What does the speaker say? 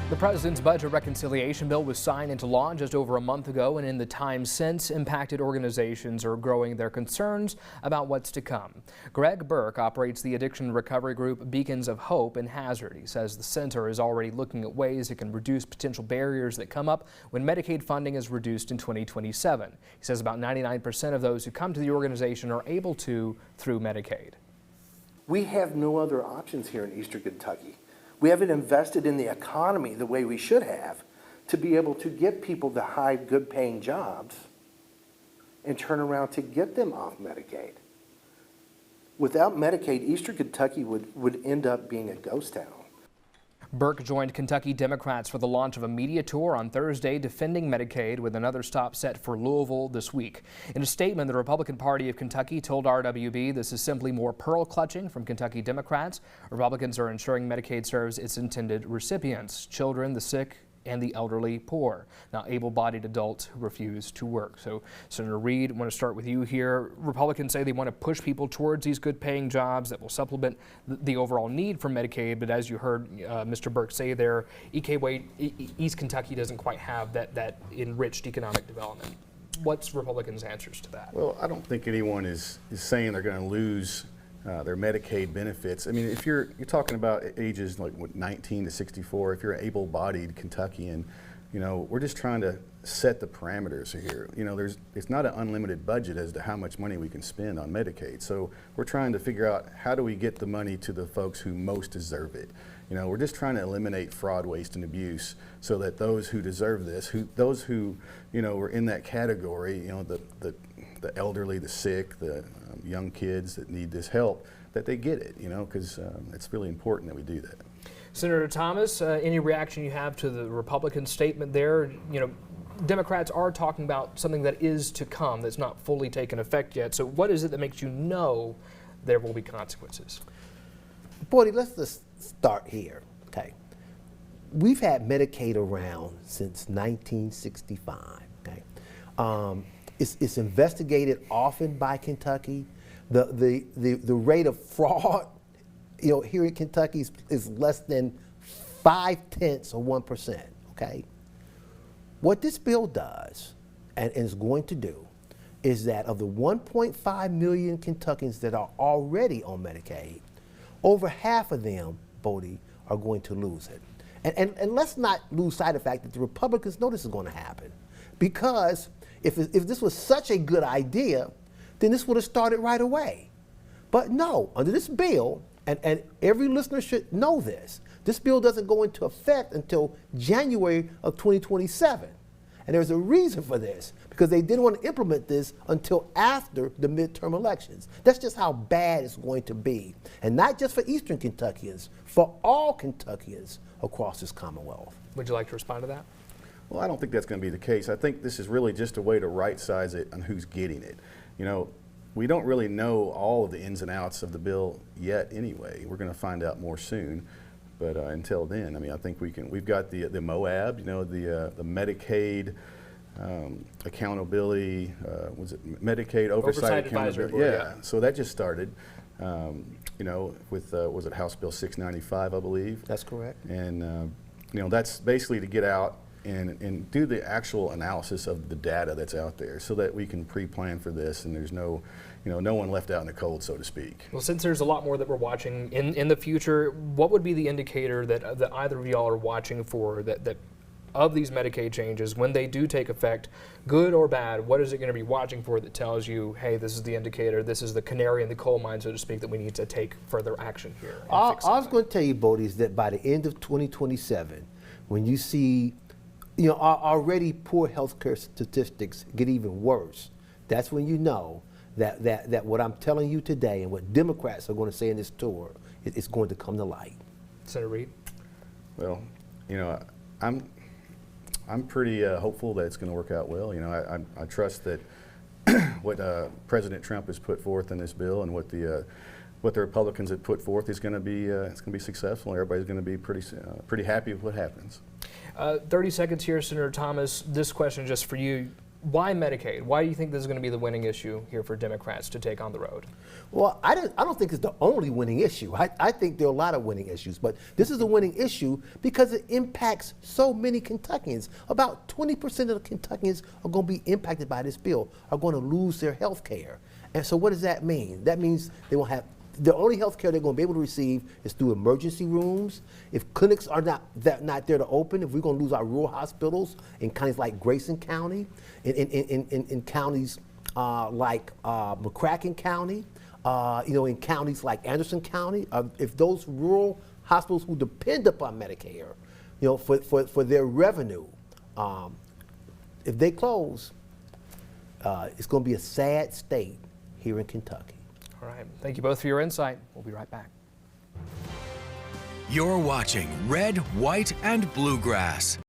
The president's budget reconciliation bill was signed into law just over a month ago, and in the time since, impacted organizations are growing their concerns about what's to come. Greg Burke operates the addiction recovery group Beacons of Hope in Hazard. He says the center is already looking at ways it can reduce potential barriers that come up when Medicaid funding is reduced in 2027. He says about 99% of those who come to the organization are able to through Medicaid. We have no other options here in Eastern Kentucky. We haven't invested in the economy the way we should have to be able to get people to high, good-paying jobs and turn around to get them off Medicaid. Without Medicaid, Eastern Kentucky would end up being a ghost town. Burke joined Kentucky Democrats for the launch of a media tour on Thursday defending Medicaid, with another stop set for Louisville this week. In a statement, the Republican Party of Kentucky told RWB this is simply more pearl clutching from Kentucky Democrats. Republicans are ensuring Medicaid serves its intended recipients: children, the sick, and the elderly poor, not able-bodied adults who refuse to work. So, Senator Reed, I want to start with you here. Republicans say they want to push people towards these good-paying jobs that will supplement the overall need for Medicaid, but as you heard Mr. Burke say there, East Kentucky doesn't quite have that enriched economic development. What's Republicans' answers to that? Well, I don't think anyone is saying they're going to lose their Medicaid benefits. I mean, if you're talking about ages like 19 to 64, if you're an able-bodied Kentuckian, you know, we're just trying to set the parameters here. You know, it's not an unlimited budget as to how much money we can spend on Medicaid. So we're trying to figure out how do we get the money to the folks who most deserve it. You know, we're just trying to eliminate fraud, waste, and abuse so that those who deserve this, those who, you know, were in that category, you know, the elderly, the sick, the young kids that need this help, that they get it, you know, because it's really important that we do that. Senator Thomas, any reaction you have to the Republican statement there? You know, Democrats are talking about something that is to come, that's not fully taken effect yet. So what is it that makes you know there will be consequences? Boy, let's just start here, okay? We've had Medicaid around since 1965, okay? It's investigated often by Kentucky. The rate of fraud, you know, here in Kentucky is less than 0.5%, okay? What this bill does, and is going to do, is that of the 1.5 million Kentuckians that are already on Medicaid, over half of them, Bodie, are going to lose it. And let's not lose sight of the fact that the Republicans know this is going to happen, because if this was such a good idea, then this would have started right away. But no, under this bill, and every listener should know this bill doesn't go into effect until January of 2027. And there's a reason for this, because they didn't want to implement this until after the midterm elections. That's just how bad it's going to be. And not just for Eastern Kentuckians, for all Kentuckians across this Commonwealth. Would you like to respond to that? Well, I don't think that's going to be the case. I think this is really just a way to right-size it on who's getting it. You know, we don't really know all of the ins and outs of the bill yet anyway. We're going to find out more soon. But until then, I mean, I think we've got the MOAB, you know, the Medicaid accountability, was it Medicaid Oversight Accountability? Board, yeah, so that just started, you know, with, was it House Bill 695, I believe? That's correct. And, you know, that's basically to get out and do the actual analysis of the data that's out there so that we can pre-plan for this and there's no, you know, no one left out in the cold, so to speak. Well, since there's a lot more that we're watching in the future, what would be the indicator that either of y'all are watching for that of these Medicaid changes, when they do take effect, good or bad? What is it going to be watching for that tells you, hey, this is the indicator, this is the canary in the coal mine, so to speak, that we need to take further action here? I was going to tell you, Bodie, is that by the end of 2027, when you see, you know, our already poor healthcare statistics get even worse, that's when you know that what I'm telling you today and what Democrats are going to say in this tour is going to come to light. Senator Reed? Well, you know, I'm pretty hopeful that it's going to work out well. You know, I trust that what President Trump has put forth in this bill and what the Republicans have put forth is going to be it's going to be successful. Everybody's going to be pretty happy with what happens. 30 seconds here, Senator Thomas. This question just for you. Why Medicaid? Why do you think this is going to be the winning issue here for Democrats to take on the road? Well, I don't think it's the only winning issue. I think there are a lot of winning issues, but this is a winning issue because it impacts so many Kentuckians. About 20% of the Kentuckians are going to be impacted by this bill, are going to lose their health care. And so what does that mean? That means they won't have, the only health care they're going to be able to receive is through emergency rooms. If clinics are not there to open, if we're going to lose our rural hospitals in counties like Grayson County, in counties like McCracken County, in counties like Anderson County, if those rural hospitals who depend upon Medicare, for their revenue, if they close, it's going to be a sad state here in Kentucky. All right. Thank you both for your insight. We'll be right back. You're watching Red, White, and Bluegrass.